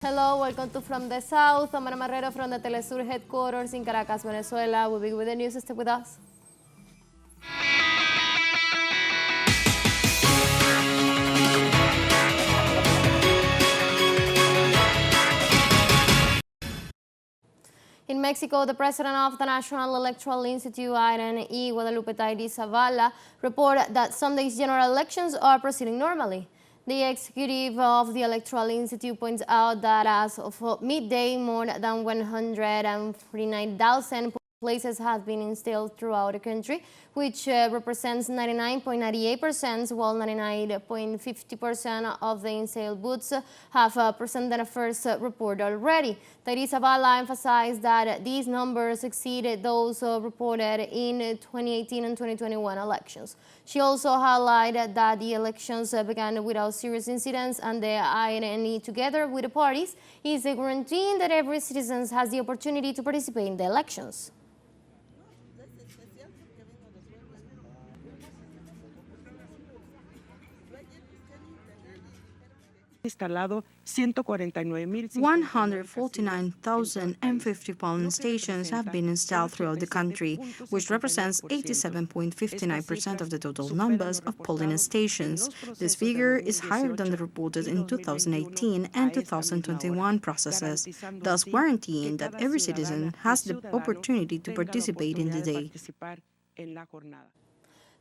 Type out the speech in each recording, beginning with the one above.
Hello, welcome to From the South. I'm Ana Marrero from the TeleSur headquarters in Caracas, Venezuela. We'll be with the news. Stay with us. In Mexico, the president of the National Electoral Institute, Irene E. Guadalupe Zavala, reported that Sunday's general elections are proceeding normally. The executive of the Electoral Institute points out that as of midday, more than 149,000 places have been installed throughout the country, which represents 99.98%, while 99.50% of the installed booths have presented a first report already. Zavala emphasized that these numbers exceeded those reported in 2018 and 2021 elections. She also highlighted that the elections began without serious incidents, and the INE, together with the parties, is guaranteeing that every citizen has the opportunity to participate in the elections. Instalado 149,050 polling stations have been installed throughout the country, which represents 87.59% of the total numbers of polling stations. This figure is higher than the reported in 2018 and 2021 processes, thus guaranteeing that every citizen has the opportunity to participate in the day.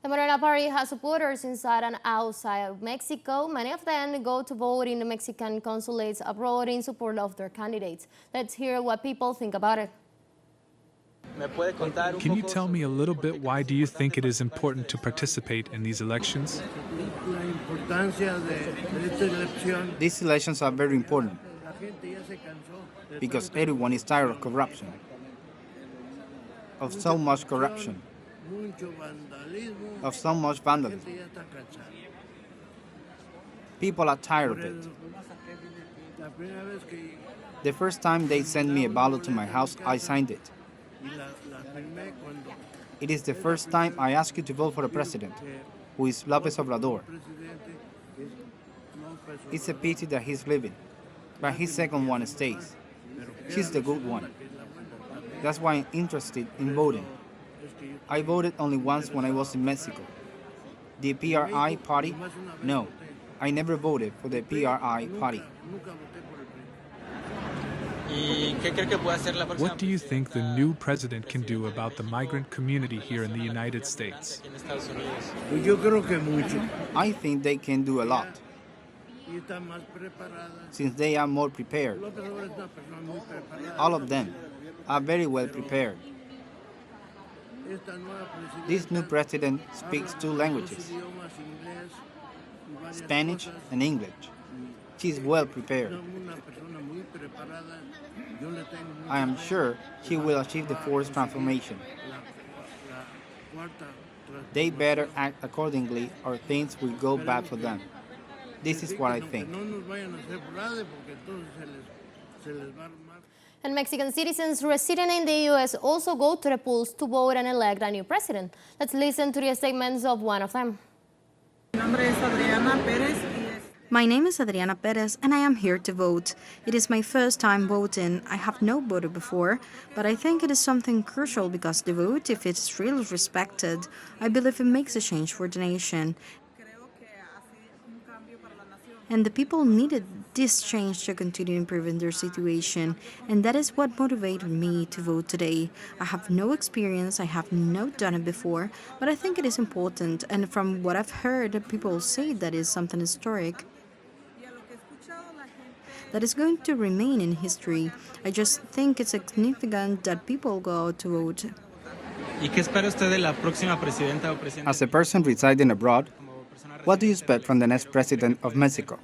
The Morena Party has supporters inside and outside of Mexico. Many of them go to vote in the Mexican consulates abroad in support of their candidates. Let's hear what people think about it. Can you tell me a little bit why do you think it is important to participate in these elections? These elections are very important because everyone is tired of corruption, of so much corruption, of so much vandalism. People are tired of it. The first time they sent me a ballot to my house, I signed it. It is the first time I ask you to vote for a president, who is López Obrador. It's a pity that he's leaving, but his second one stays. He's the good one. That's why I'm interested in voting. I voted only once when I was in Mexico. The PRI party? No, I never voted for the PRI party. What do you think the new president can do about the migrant community here in the United States? I think they can do a lot, since they are more prepared. All of them are very well prepared. This new president speaks two languages, Spanish and English. She is well prepared. I am sure she will achieve the forced transformation. They better act accordingly or things will go bad for them. This is what I think. And Mexican citizens residing in the U.S. also go to the polls to vote and elect a new president. Let's listen to the statements of one of them. My name is Adriana Perez, and I am here to vote. It is my first time voting. I have not voted before, but I think it is something crucial because the vote, if it is really respected, I believe it makes a change for the nation. And the people needed this change to continue improving their situation, and that is what motivated me to vote today. I have no experience, I have not done it before, but I think it is important, and from what I've heard, people say that is something historic that is going to remain in history. I just think it's significant that people go out to vote. As a person residing abroad, what do you expect from the next president of Mexico?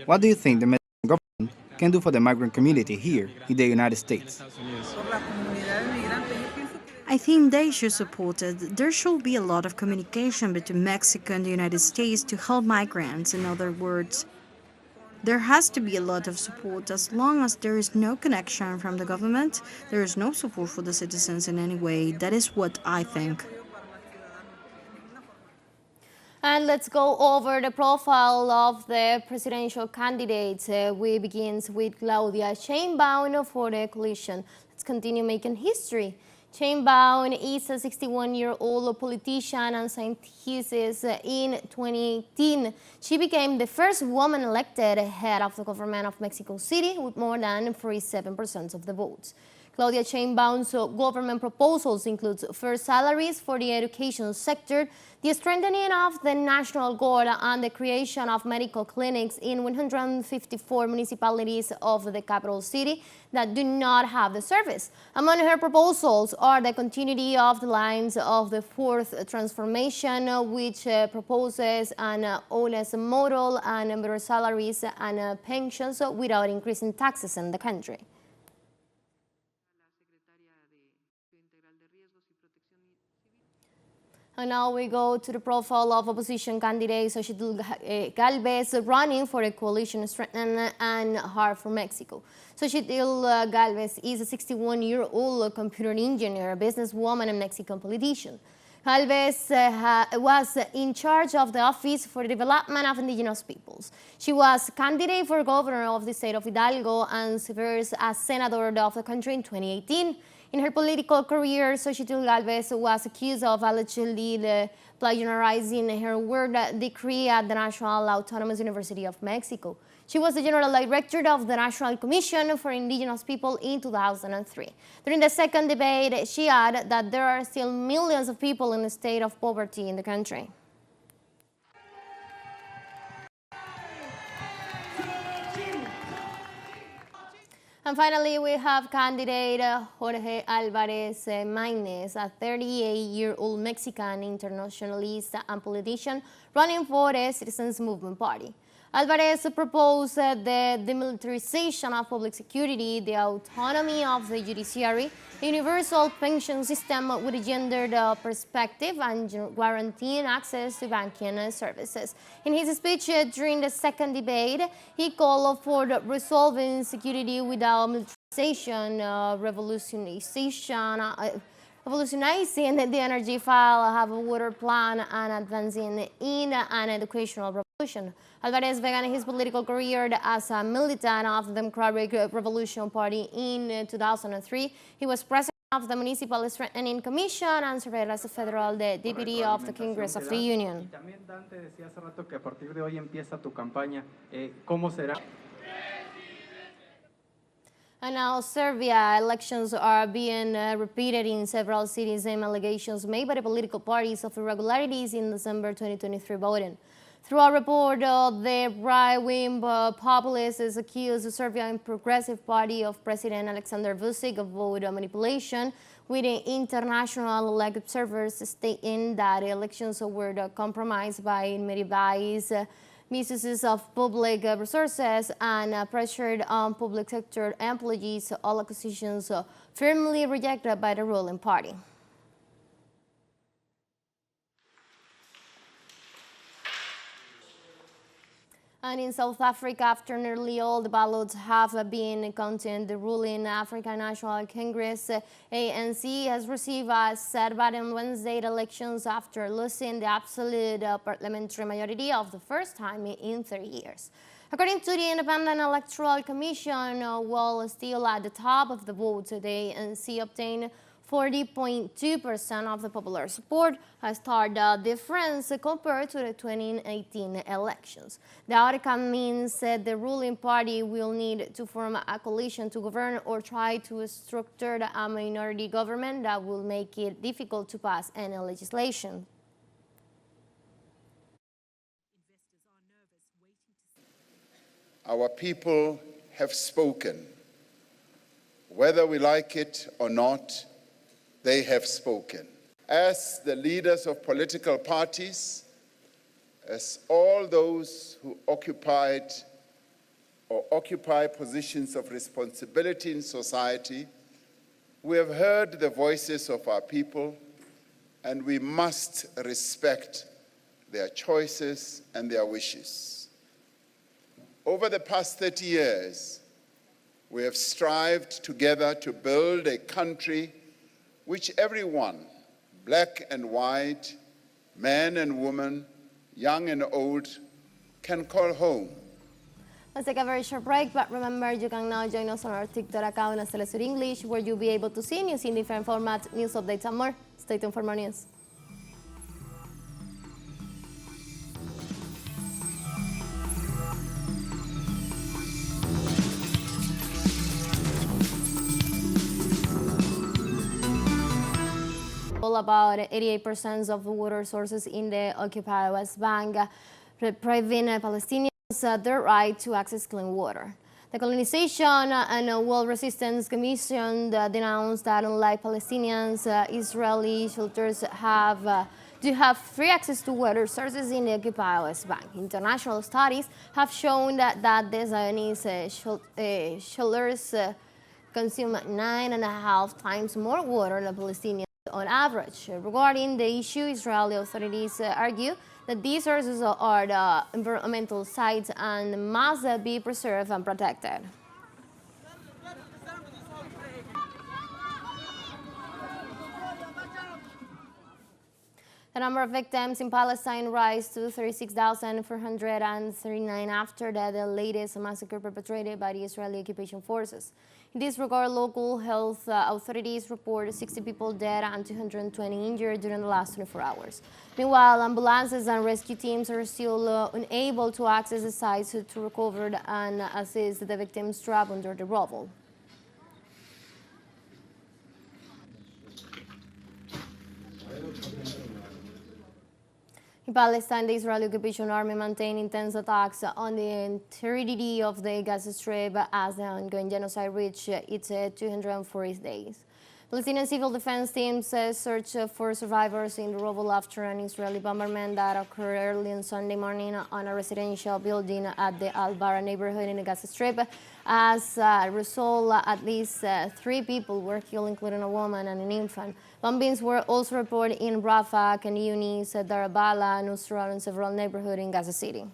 What do you think the Mexican government can do for the migrant community here in the United States? I think they should support it. There should be a lot of communication between Mexico and the United States to help migrants, in other words. There has to be a lot of support. As long as there is no connection from the government, there is no support for the citizens in any way. That is what I think. And let's go over the profile of the presidential candidates. We begin with Claudia Sheinbaum for the coalition. Let's continue making history. Sheinbaum is a 61-year-old politician and signed thesis in 2018. She became the first woman elected head of the government of Mexico City with more than 47% of the votes. Claudia Sheinbaum's government proposals include fair salaries for the education sector, the strengthening of the National Guard, and the creation of medical clinics in 154 municipalities of the capital city that do not have the service. Among her proposals are the continuity of the lines of the fourth transformation, which proposes an honest model and better salaries and pensions without increasing taxes in the country. And now we go to the profile of opposition candidate Xochitl Galvez running for a coalition strengthen and hard for Mexico. Xochitl Galvez is a 61-year-old computer engineer, businesswoman, and Mexican politician. Galvez was in charge of the Office for the Development of Indigenous Peoples. She was candidate for governor of the state of Hidalgo and served as senator of the country in 2018. In her political career, Xochitl Galvez was accused of allegedly plagiarizing her word decree at the National Autonomous University of Mexico. She was the general director of the National Commission for Indigenous People in 2003. During the second debate, she added that there are still millions of people in a state of poverty in the country. And finally, we have candidate Jorge Alvarez Maínez, a 38-year-old Mexican internationalist and politician running for the Citizens Movement Party. Alvarez proposed the demilitarization of public security, the autonomy of the judiciary, a universal pension system with a gendered perspective, and guaranteeing access to banking services. In his speech during the second debate, he called for resolving security without militarization, revolutionizing the energy file, have a water plan, and advancing in an educational revolution. Alvarez began his political career as a militant of the Democratic Revolution Party in 2003. He was president of the Municipal Strengthening Commission and served as a federal deputy of the Congress of the Union. And now Serbia elections are being repeated in several cities and allegations made by the political parties of irregularities in December 2023 voting. Through a report, the right-wing populists accused the Serbian Progressive Party of President Alexander Vučić of vote manipulation, with international elected observers stating that elections were compromised by media's misuses of public resources and pressured on public sector employees, all accusations firmly rejected by the ruling party. And in South Africa, after nearly all the ballots have been counted, the ruling African National Congress, ANC, has received a setback in Wednesday elections after losing the absolute parliamentary majority of the first time in 30 years. According to the Independent Electoral Commission, while still at the top of the vote, the ANC obtained 40.2% of the popular support, a stark difference compared to the 2018 elections. The outcome means that the ruling party will need to form a coalition to govern or try to structure a minority government that will make it difficult to pass any legislation. Our people have spoken. Whether we like it or not, they have spoken. As the leaders of political parties, as all those who occupied or occupy positions of responsibility in society, we have heard the voices of our people, and we must respect their choices and their wishes. Over the past 30 years, we have strived together to build a country which everyone, black and white, man and woman, young and old, can call home. Let's take a very short break, but remember you can now join us on our TikTok account at TeleSur English, where you'll be able to see news in different formats, news updates, and more. Stay tuned for more news. About 88% of the water sources in the occupied West Bank, depriving Palestinians their right to access clean water. The Colonization and World Resistance Commission denounced that unlike Palestinians, Israeli shelters do have free access to water sources in the occupied West Bank. International studies have shown that the Zionist shelters consume 9.5 times more water than Palestinians on average. Regarding the issue, Israeli authorities argue that these sources are the environmental sites and must be preserved and protected. The number of victims in Palestine rise to 36,439 after the latest massacre perpetrated by the Israeli occupation forces. In this regard, local health authorities report 60 people dead and 220 injured during the last 24 hours. Meanwhile, ambulances and rescue teams are still unable to access the sites to recover and assist the victims trapped under the rubble. In Palestine, the Israeli occupation army maintained intense attacks on the entirety of the Gaza Strip as the ongoing genocide reached its 240th days. Palestinian civil defense teams search for survivors in the rubble after an Israeli bombardment that occurred early on Sunday morning on a residential building at the Al-Bara neighborhood in the Gaza Strip. As a result, at least 3 people were killed, including a woman and an infant. Bombings were also reported in Rafah, Khan Yunis, Dar al-Bala, Nusra, and several neighborhoods in Gaza City.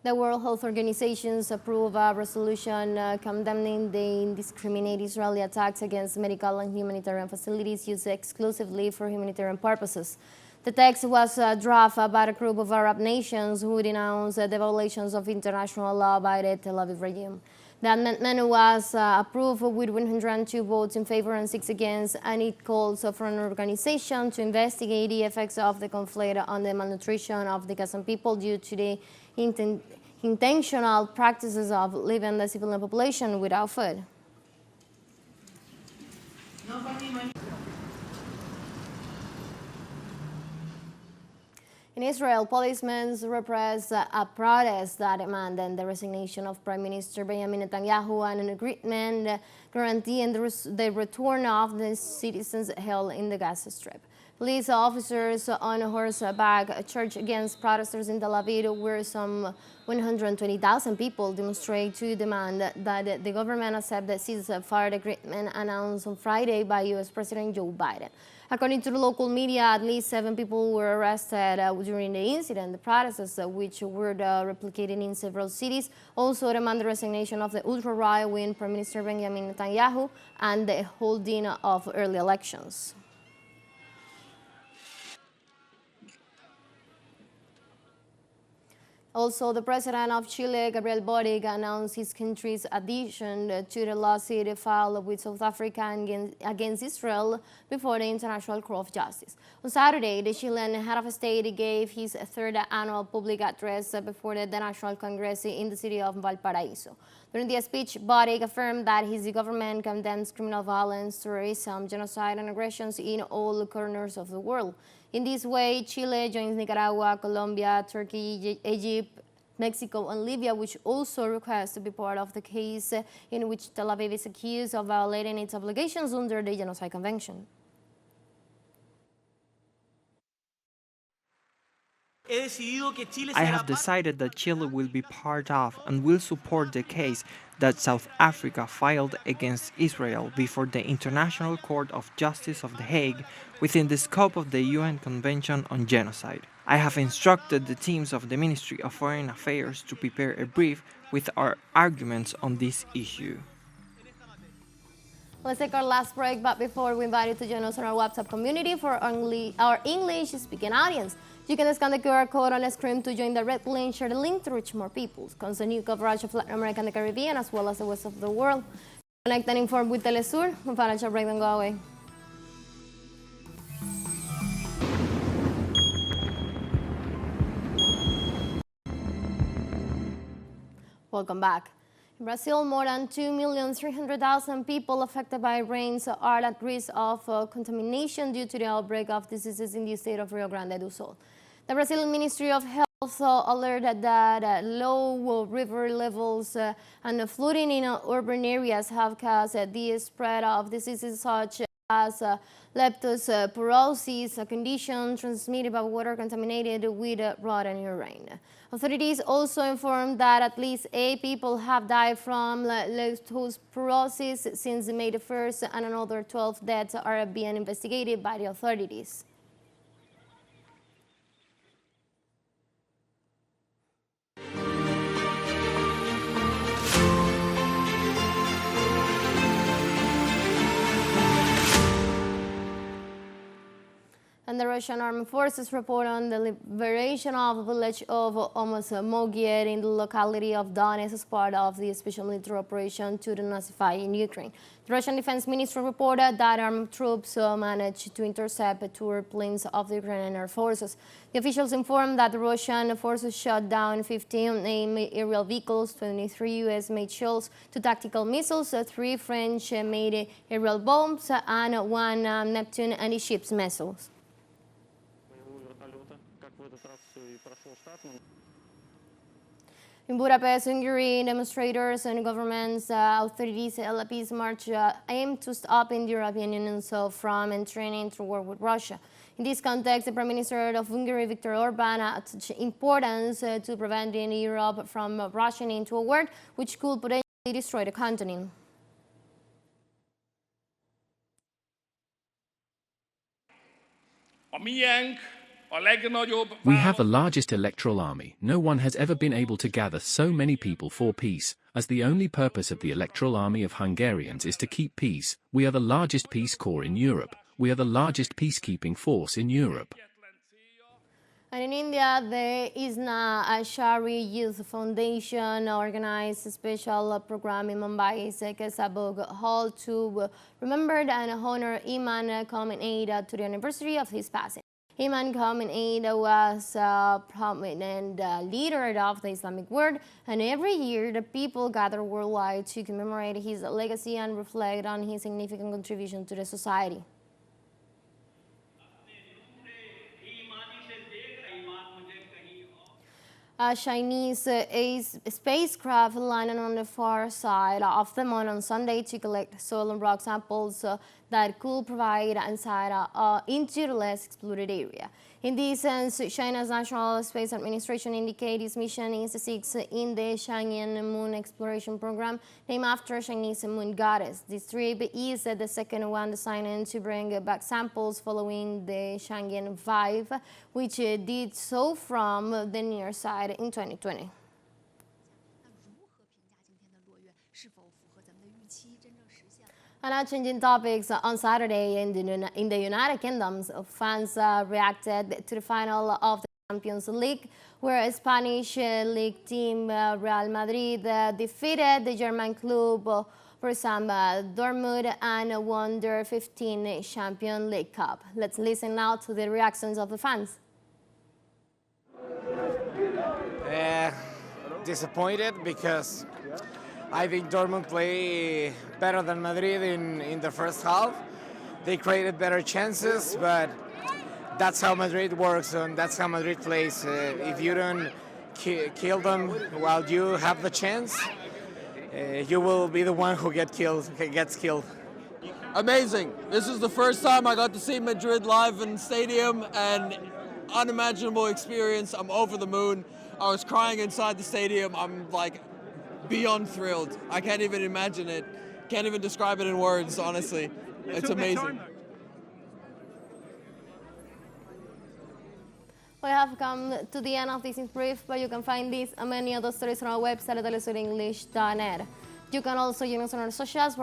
The World Health Organization approved a resolution condemning the indiscriminate Israeli attacks against medical and humanitarian facilities used exclusively for humanitarian purposes. The text was drafted by a group of Arab nations who denounced the violations of international law by the Tel Aviv regime. The amendment was approved with 102 votes in favor and 6 against, and it calls for an organization to investigate the effects of the conflict on the malnutrition of the Gazan people due to the intentional practices of leaving the civilian population without food. In Israel, policemen repressed a protest that demanded the resignation of Prime Minister Benjamin Netanyahu and an agreement guaranteeing the return of the citizens held in the Gaza Strip. Police officers on horseback charged against protesters in Tel Aviv, where some 120,000 people demonstrate to demand that the government accept the ceasefire agreement announced on Friday by U.S. President Joe Biden. According to the local media, at least 7 people were arrested during the incident. The protests, which were replicated in several cities, also demand the resignation of the ultra-right-wing Prime Minister Benjamin Netanyahu and the holding of early elections. Also, the president of Chile, Gabriel Boric, announced his country's adhesion to the lawsuit filed with South Africa against Israel before the International Court of Justice. On Saturday, the Chilean head of state gave his 3rd annual public address before the National Congress in the city of Valparaiso. During the speech, Boric affirmed that his government condemns criminal violence, terrorism, genocide, and aggressions in all corners of the world. In this way, Chile joins Nicaragua, Colombia, Turkey, Egypt, Mexico, and Libya, which also request to be part of the case in which Tel Aviv is accused of violating its obligations under the Genocide Convention. I have decided that Chile will be part of and will support the case that South Africa filed against Israel before the International Court of Justice of The Hague within the scope of the UN Convention on Genocide. I have instructed the teams of the Ministry of Foreign Affairs to prepare a brief with our arguments on this issue. Let's take our last break, but before we invite you to join us on our WhatsApp community for our English-speaking audience. You can scan the QR code on the screen to join the red link, share the link to reach more people. Constant new coverage of Latin America and the Caribbean, as well as the rest of the world. Connect and inform with TeleSur. When financial break, don't go away. Welcome back. In Brazil, more than 2,300,000 people affected by rains are at risk of contamination due to the outbreak of diseases in the state of Rio Grande do Sul. The Brazilian Ministry of Health alerted that low river levels and flooding in urban areas have caused the spread of diseases such as leptospirosis, a condition transmitted by water contaminated with rotten urine. Authorities also informed that at least 8 people have died from leptospirosis since May the 1st, and another 12 deaths are being investigated by the authorities. And the Russian armed forces report on the liberation of the village of Mogier in the locality of Donetsk as part of the special military operation to denazify in Ukraine. The Russian Defense Ministry reported that armed troops managed to intercept 2 airplanes of the Ukrainian Air Forces. The officials informed that the Russian forces shot down 15 aerial vehicles, 23 U.S.-made shells, 2 tactical missiles, 3 French-made aerial bombs, and 1 Neptune anti-ships missiles. In Budapest, Hungary, demonstrators and government authorities held a peace march aimed to stop the European Union from entering into war with Russia. In this context, the Prime Minister of Hungary, Viktor Orbán, attached importance to preventing Europe from rushing into a war which could potentially destroy the continent. We have the largest electoral army. No one has ever been able to gather so many people for peace, as the only purpose of the electoral army of Hungarians is to keep peace. We are the largest Peace Corps in Europe. We are the largest peacekeeping force in Europe. And in India, the Isna Ashari Youth Foundation organized a special program in Mumbai's Kesabog Hall to remember and honor Imam Khomeini to the anniversary of his passing. Imam Khomeini was a prominent leader of the Islamic world, and every year the people gather worldwide to commemorate his legacy and reflect on his significant contribution to the society. A Chinese spacecraft landed on the far side of the moon on Sunday to collect soil and rock samples that could provide insight into the less explored area. In this sense, China's National Space Administration indicates its mission is the 6th in the Chang'e Moon Exploration Program, named after Chinese moon goddess. This trip is the second one designed to bring back samples following the Chang'e 5, which did so from the near side in 2020. And now changing topics, on Saturday in the United Kingdom, fans reacted to the final of the Champions League, where a Spanish league team, Real Madrid, defeated the German club Borussia Dortmund and won their 15th Champions League Cup. Let's listen now to the reactions of the fans. Disappointed because I think Dortmund play better than Madrid in the first half. They created better chances, but that's how Madrid works and that's how Madrid plays. If you don't kill them while you have the chance, you will be the one who gets killed. Amazing. This is the first time I got to see Madrid live in stadium, and unimaginable experience. I'm over the moon. I was crying inside the stadium. I'm like beyond thrilled. I can't even imagine it. Can't even describe it in words, honestly. It's amazing. We have come to the end of this brief, but you can find this and many other stories on our website at telesurenglish.net. You can also join us on our socials.